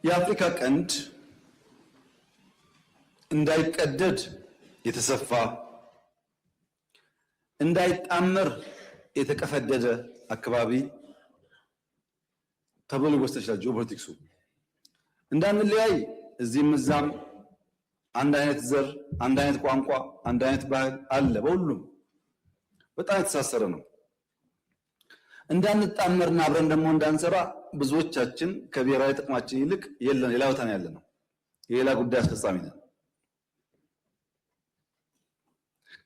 የአፍሪካ ቀንድ እንዳይቀደድ የተሰፋ እንዳይጣመር የተቀፈደደ አካባቢ ተብሎ ሊወሰድ ይችላል። ጂኦፖለቲክሱ እንዳንለያይ እዚህም እዛም አንድ አይነት ዘር፣ አንድ አይነት ቋንቋ፣ አንድ አይነት ባህል አለ። በሁሉም በጣም የተሳሰረ ነው። እንዳንጣመርና አብረን ደግሞ እንዳንሰራ ብዙዎቻችን ከብሔራዊ ጥቅማችን ይልቅ ሌላ ቦታ ነው ያለነው። የሌላ ጉዳይ አስፈጻሚ ነን።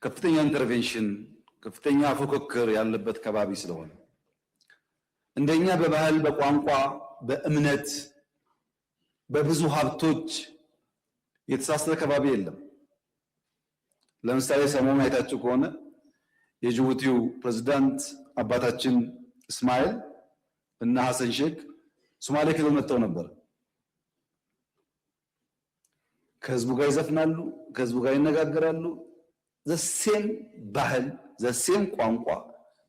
ከፍተኛ ኢንተርቬንሽን፣ ከፍተኛ ፉክክር ያለበት ከባቢ ስለሆነ እንደኛ በባህል፣ በቋንቋ፣ በእምነት፣ በብዙ ሀብቶች የተሳሰረ ከባቢ የለም። ለምሳሌ ሰሞኑን አይታችሁ ከሆነ የጅቡቲው ፕሬዝዳንት አባታችን እስማኤል እና ሐሰን ሼክ ሶማሌ ክልል መጥተው ነበር። ከህዝቡ ጋር ይዘፍናሉ፣ ከህዝቡ ጋር ይነጋገራሉ። ዘሴም ባህል፣ ዘሴም ቋንቋ፣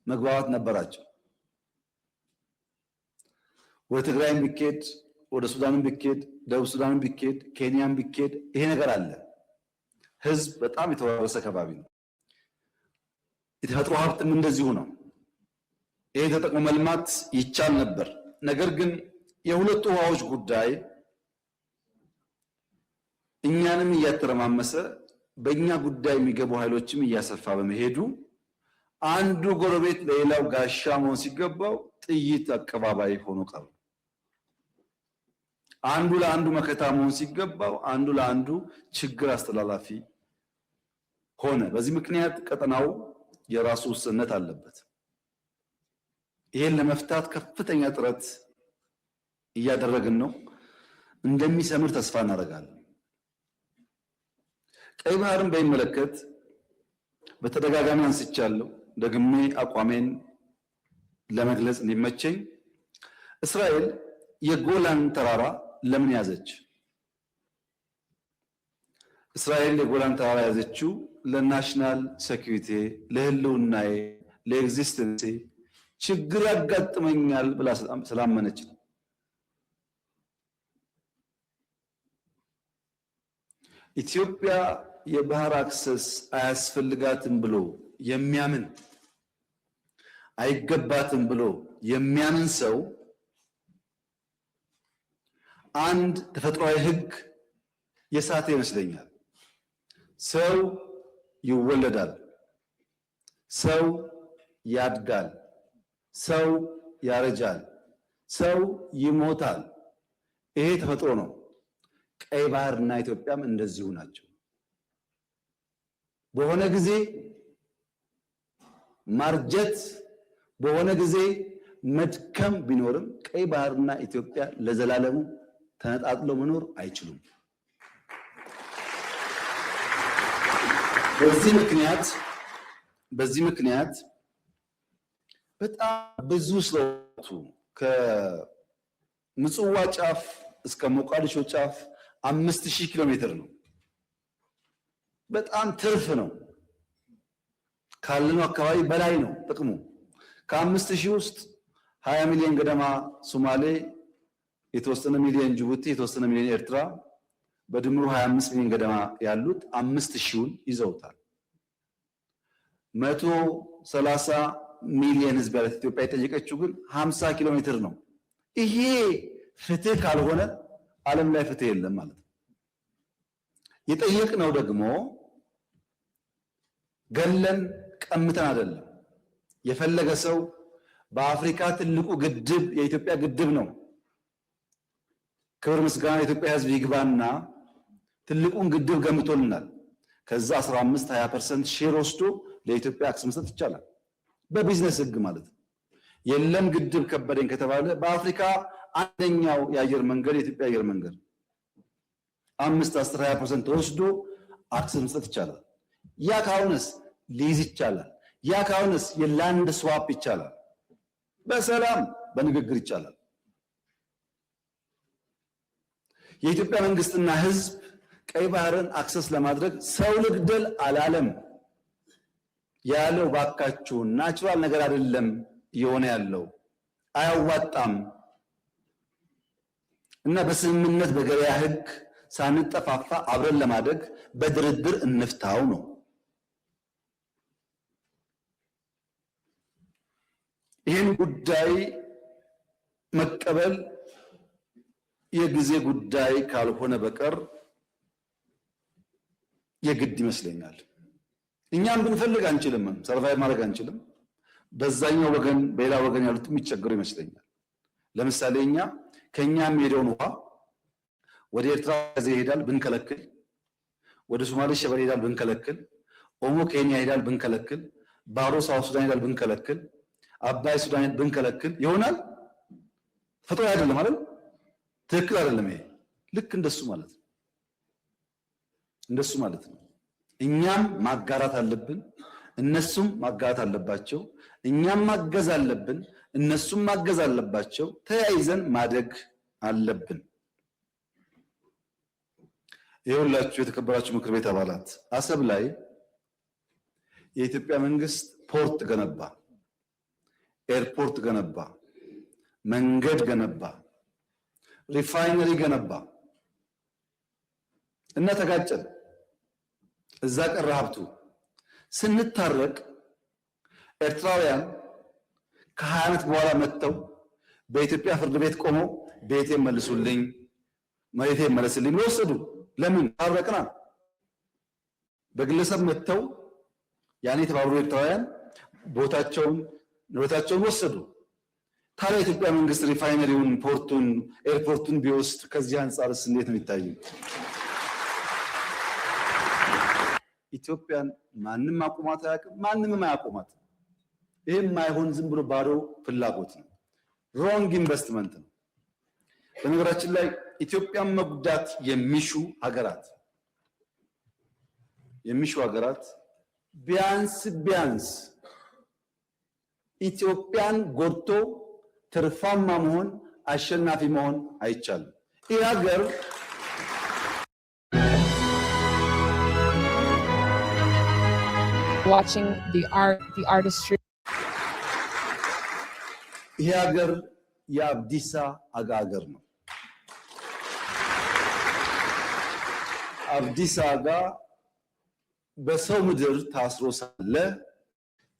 መግባባት ነበራቸው። ወደ ትግራይም ቢኬድ፣ ወደ ሱዳንም ቢኬድ፣ ደቡብ ሱዳንም ቢኬድ፣ ኬንያም ቢኬድ ይሄ ነገር አለ። ህዝብ በጣም የተዋረሰ ከባቢ ነው። የተፈጥሮ ሀብትም እንደዚሁ ነው። ይሄ ተጠቅሞ መልማት ይቻል ነበር። ነገር ግን የሁለቱ ውሃዎች ጉዳይ እኛንም እያተረማመሰ በእኛ ጉዳይ የሚገቡ ኃይሎችም እያሰፋ በመሄዱ አንዱ ጎረቤት ለሌላው ጋሻ መሆን ሲገባው ጥይት አቀባባይ ሆኖ ቀረ። አንዱ ለአንዱ መከታ መሆን ሲገባው አንዱ ለአንዱ ችግር አስተላላፊ ሆነ። በዚህ ምክንያት ቀጠናው የራሱ ውስንነት አለበት። ይሄን ለመፍታት ከፍተኛ ጥረት እያደረግን ነው። እንደሚሰምር ተስፋ እናደርጋለን። ቀይ ባህርን በሚመለከት በተደጋጋሚ አንስቻለሁ። ደግሜ አቋሜን ለመግለጽ እንዲመቸኝ እስራኤል የጎላን ተራራ ለምን ያዘች? እስራኤል የጎላን ተራራ ያዘችው ለናሽናል ሴኩሪቲ፣ ለህልውናዬ፣ ለኤግዚስተንስ ችግር ያጋጥመኛል ብላ ስላመነች ነው። ኢትዮጵያ የባህር አክሰስ አያስፈልጋትም ብሎ የሚያምን አይገባትም ብሎ የሚያምን ሰው አንድ ተፈጥሯዊ ህግ የሳተ ይመስለኛል። ሰው ይወለዳል፣ ሰው ያድጋል፣ ሰው ያረጃል፣ ሰው ይሞታል። ይሄ ተፈጥሮ ነው። ቀይ ባህርና ኢትዮጵያም እንደዚሁ ናቸው። በሆነ ጊዜ ማርጀት፣ በሆነ ጊዜ መድከም ቢኖርም ቀይ ባህርና ኢትዮጵያ ለዘላለሙ ተነጣጥለው መኖር አይችሉም። በዚህ ምክንያት በጣም ብዙ ስለቱ ከምጽዋ ጫፍ እስከ ሞቃዲሾ ጫፍ 5000 ኪሎ ሜትር ነው። በጣም ትርፍ ነው። ካለነው አካባቢ በላይ ነው ጥቅሙ። ከ5000 ውስጥ 20 ሚሊዮን ገደማ ሶማሌ፣ የተወሰነ ሚሊዮን ጅቡቲ፣ የተወሰነ ሚሊዮን ኤርትራ፣ በድምሩ 25 ሚሊዮን ገደማ ያሉት 5000ን ይዘውታል። 130 ሚሊዮን ህዝብ ያላት ኢትዮጵያ የጠየቀችው ግን 50 ኪሎ ሜትር ነው። ይሄ ፍትህ ካልሆነ ዓለም ላይ ፍትህ የለም ማለት ነው። የጠየቅነው ደግሞ ገለን ቀምተን አይደለም። የፈለገ ሰው በአፍሪካ ትልቁ ግድብ የኢትዮጵያ ግድብ ነው። ክብር ምስጋና የኢትዮጵያ ህዝብ ይግባና ትልቁን ግድብ ገምቶልናል። ከዛ 15-20% ሼር ወስዶ ለኢትዮጵያ አክሰስ መስጠት ይቻላል፣ በቢዝነስ ህግ ማለት ነው። የለም ግድብ ከበደኝ ከተባለ በአፍሪካ አንደኛው የአየር መንገድ የኢትዮጵያ አየር መንገድ 5-10-20% ተወስዶ አክሰስ መስጠት ይቻላል። ያ ካሁንስ ሊዝ ይቻላል። ያ ካሁንስ የላንድ ስዋፕ ይቻላል። በሰላም በንግግር ይቻላል። የኢትዮጵያ መንግስትና ህዝብ ቀይ ባህርን አክሰስ ለማድረግ ሰው ልግደል አላለም ያለው። ባካችሁ ናቹራል ነገር አይደለም እየሆነ ያለው፣ አያዋጣም። እና በስምምነት በገበያ ህግ ሳንጠፋፋ አብረን ለማደግ በድርድር እንፍታው ነው። ይህን ጉዳይ መቀበል የጊዜ ጉዳይ ካልሆነ በቀር የግድ ይመስለኛል። እኛም ብንፈልግ አንችልም፣ ሰርቫይቭ ማድረግ አንችልም። በዛኛው ወገን በሌላ ወገን ያሉት የሚቸገሩ ይመስለኛል። ለምሳሌ እኛ ከኛ የሚሄደውን ውሃ ወደ ኤርትራ ይሄዳል ብንከለክል፣ ወደ ሶማሌ ሸበሌ ይሄዳል ብንከለክል፣ ኦሞ ኬንያ ይሄዳል ብንከለክል፣ ባሮ ሳውት ሱዳን ይሄዳል ብንከለክል፣ አባይ ሱዳን ብንከለክል ይሆናል? ፍትሃዊ አይደለም ማለት ትክክል አይደለም። ይሄ ልክ እንደሱ ማለት ነው። እንደሱ ማለት ነው። እኛም ማጋራት አለብን፣ እነሱም ማጋራት አለባቸው። እኛም ማገዝ አለብን፣ እነሱም ማገዝ አለባቸው። ተያይዘን ማደግ አለብን። ይኸውላችሁ የተከበራችሁ ምክር ቤት አባላት፣ አሰብ ላይ የኢትዮጵያ መንግስት ፖርት ገነባ፣ ኤርፖርት ገነባ፣ መንገድ ገነባ፣ ሪፋይነሪ ገነባ እና ተጋጨን። እዛ ቀረ ሀብቱ። ስንታረቅ ኤርትራውያን ከ20 ዓመት በኋላ መጥተው በኢትዮጵያ ፍርድ ቤት ቆመው ቤቴን መልሱልኝ፣ መሬቴን መለስልኝ ብለው ወሰዱ። ለምን? ታረቅና። በግለሰብ መጥተው ያኔ የተባበሩ ኤርትራውያን ቦታቸውን ንብረታቸውን ወሰዱ። ታዲያ የኢትዮጵያ መንግስት ሪፋይነሪውን፣ ፖርቱን፣ ኤርፖርቱን ቢወስድ ከዚህ አንጻርስ እንዴት ነው የሚታየው? ኢትዮጵያን ማንም አቁማት አያውቅም፣ ማንንም አያቁማት። ይሄ የማይሆን ዝም ብሎ ባዶ ፍላጎት ነው። ሮንግ ኢንቨስትመንት ነው። በነገራችን ላይ ኢትዮጵያን መጉዳት የሚሹ ሀገራት ቢያንስ ኢትዮጵያን ጎድቶ ትርፋማ መሆን አሸናፊ መሆን አይቻልም። ይህ ሀገር watching the artistry. ይህ ሀገር የአብዲሳ አጋ ሀገር ነው። አብዲሳ አጋ በሰው ምድር ታስሮ ሳለ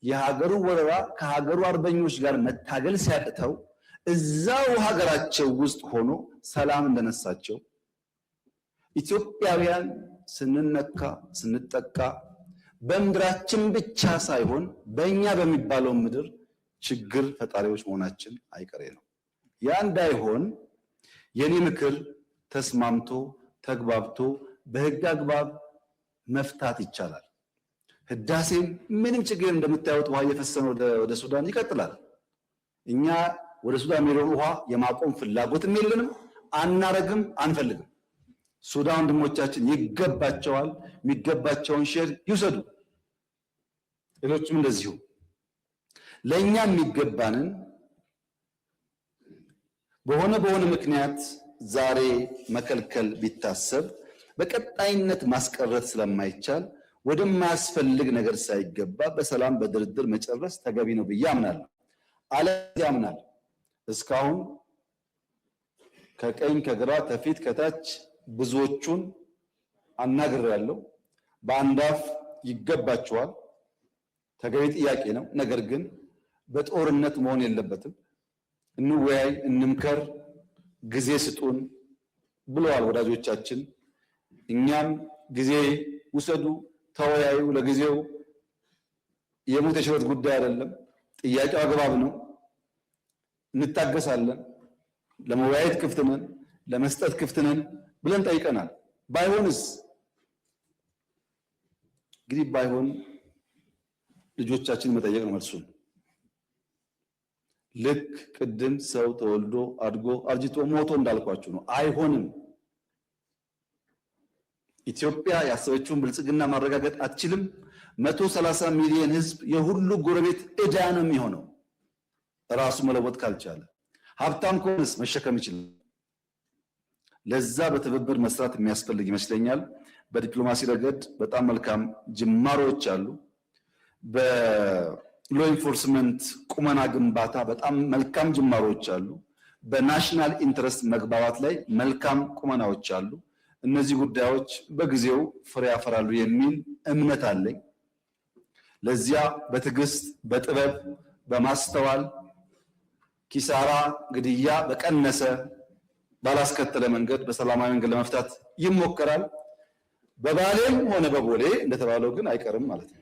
የሀገሩ ወረራ ከሀገሩ አርበኞች ጋር መታገል ሲያቅተው እዛው ሀገራቸው ውስጥ ሆኖ ሰላም እንደነሳቸው ኢትዮጵያውያን ስንነካ ስንጠቃ በምድራችን ብቻ ሳይሆን በእኛ በሚባለው ምድር ችግር ፈጣሪዎች መሆናችን አይቀሬ ነው። ያ እንዳይሆን የኔ ምክር ተስማምቶ ተግባብቶ በህግ አግባብ መፍታት ይቻላል። ህዳሴም ምንም ችግር እንደምታዩት ውሃ እየፈሰነ ወደ ሱዳን ይቀጥላል። እኛ ወደ ሱዳን የሚሄደውን ውሃ የማቆም ፍላጎትም የለንም፣ አናረግም፣ አንፈልግም። ሱዳን ወንድሞቻችን ይገባቸዋል፣ የሚገባቸውን ሼር ይውሰዱ። ሌሎችም እንደዚሁ ለኛ የሚገባንን በሆነ ምክንያት ዛሬ መከልከል ቢታሰብ በቀጣይነት ማስቀረት ስለማይቻል ወደማያስፈልግ ነገር ሳይገባ በሰላም በድርድር መጨረስ ተገቢ ነው ብዬ አምናለሁ። አለዚያ ያምናል እስካሁን ከቀኝ ከግራ ከፊት ከታች ብዙዎቹን አናግሬያለሁ። በአንዳፍ ይገባቸዋል፣ ተገቢ ጥያቄ ነው። ነገር ግን በጦርነት መሆን የለበትም። እንወያይ፣ እንምከር፣ ጊዜ ስጡን ብለዋል ወዳጆቻችን። እኛም ጊዜ ውሰዱ፣ ተወያዩ። ለጊዜው የሞት የሽረት ጉዳይ አይደለም። ጥያቄው አግባብ ነው። እንታገሳለን። ለመወያየት ክፍት ነን፣ ለመስጠት ክፍት ነን ብለን ጠይቀናል። ባይሆንስ እንግዲህ ባይሆን ልጆቻችን መጠየቅ ነው መልሱን። ልክ ቅድም ሰው ተወልዶ አድጎ አርጅቶ ሞቶ እንዳልኳችሁ ነው። አይሆንም። ኢትዮጵያ ያሰበችውን ብልጽግና ማረጋገጥ አትችልም። 130 ሚሊዮን ህዝብ የሁሉ ጎረቤት ዕዳ ነው የሚሆነው ራሱ መለወጥ ካልቻለ። ሀብታም ከሆነስ መሸከም ይችላል። ለዛ በትብብር መስራት የሚያስፈልግ ይመስለኛል። በዲፕሎማሲ ረገድ በጣም መልካም ጅማሮች አሉ። በሎ ኢንፎርስመንት ቁመና ግንባታ በጣም መልካም ጅማሮች አሉ። በናሽናል ኢንትረስት መግባባት ላይ መልካም ቁመናዎች አሉ። እነዚህ ጉዳዮች በጊዜው ፍሬ ያፈራሉ የሚል እምነት አለኝ። ለዚያ በትዕግስት በጥበብ በማስተዋል ኪሳራ፣ ግድያ በቀነሰ ባላስከተለ መንገድ በሰላማዊ መንገድ ለመፍታት ይሞከራል። በባሌም ሆነ በቦሌ እንደተባለው ግን አይቀርም ማለት ነው።